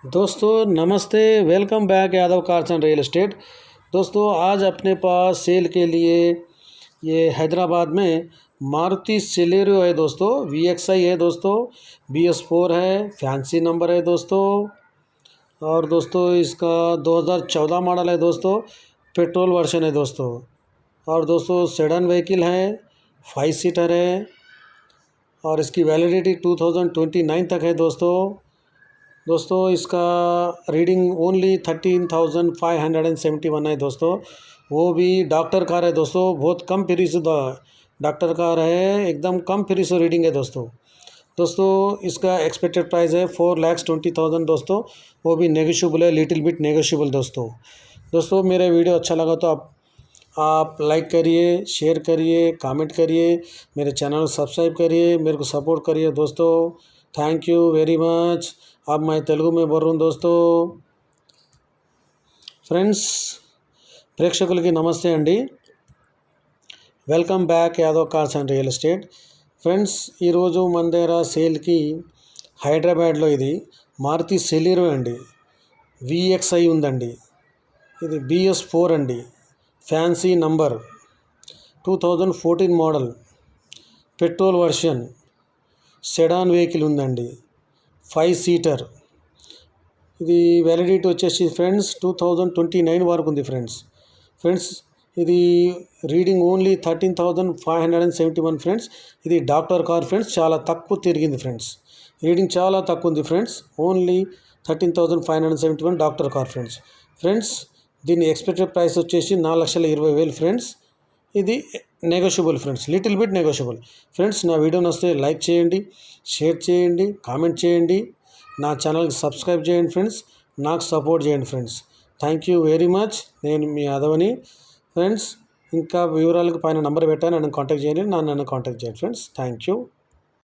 दोस्तों नमस्ते, welcome back Yadav cars and real estate. दोस्तों आज अपने पास सेल के लिए ये हैदराबाद में मारुति सिलेरियो है दोस्तों, VXI है दोस्तों, BS4 है, फैंसी नंबर है दोस्तों। और दोस्तों इसका 2014 मॉडल है दोस्तों, पेट्रोल वर्जन है दोस्तों। और दोस्तों सेडान व्हीकल है, 5 सीटर है और इसकी वैलिडिटी 2029 तक है दोस्तों। दोस्तों इसका रीडिंग ओनली 13,571 है दोस्तों, वो भी डॉक्टर कार है दोस्तों। बहुत कम प्रीस डॉक्टर कार है, एकदम कम प्रीस रीडिंग है दोस्तों। दोस्तों इसका एक्सपेक्टेड प्राइस है 4,20,000 दोस्तों, वो भी नेगोशिएबल है, लिटिल बिट नेगोशिएबल दोस्तों। दोस्तों मेरा वीडियो अच्छा लगा तो आप लाइक करिए, शेयर करिए, कमेंट करिए, मेरे चैनल को सब्सक्राइब करिए, मेरे को सपोर्ट करिए दोस्तों। Thank you very much. अब मैं तेलुगु में बोल रहा हूँ दोस्तों। ఫ్రెండ్స్ ప్రేక్షకులకి నమస్తే అండి, welcome back Yadav cars and real estate. Friends ఈరోజు మన దగ్గర సేల్కి హైదరాబాద్లో ఇది మారుతి సెలీరో అండి, VXI ఉందండి। ఇది BS4 అండి, fancy number, 2014 model, petrol version, sedan vehicle ఉందండి, 5 సీటర్। ఇది వ్యాలిడిటీ వచ్చేసి ఫ్రెండ్స్ 2029 వరకు ఉంది ఫ్రెండ్స్ ఇది రీడింగ్ ఓన్లీ 13,571 ఫ్రెండ్స్। ఇది డాక్టర్ కార్ ఫ్రెండ్స్, చాలా తక్కువ తిరిగింది ఫ్రెండ్స్, రీడింగ్ చాలా తక్కువ ఉంది friends, only 13,571 doctor car friends. దీని ఎక్స్పెక్టెడ్ ప్రైస్ వచ్చేసి 4,20,000 ఫ్రెండ్స్। ఇది negotiable friends, little bit negotiable friends. నా వీడియో నచ్చితే లైక్ చేయండి, షేర్ చేయండి, కామెంట్ చేయండి, నా ఛానల్కి సబ్స్క్రైబ్ చేయండి ఫ్రెండ్స్, నాకు సపోర్ట్ చేయండి friends. Thank you very much. నేను మీ యాదవ్ని ఫ్రెండ్స్। ఇంకా వివరాలకు పైన నంబర్ పెట్టాను, నన్ను కాంటాక్ట్ చేయండి, నన్ను కాంటాక్ట్ చేయండి ఫ్రెండ్స్। Thank you.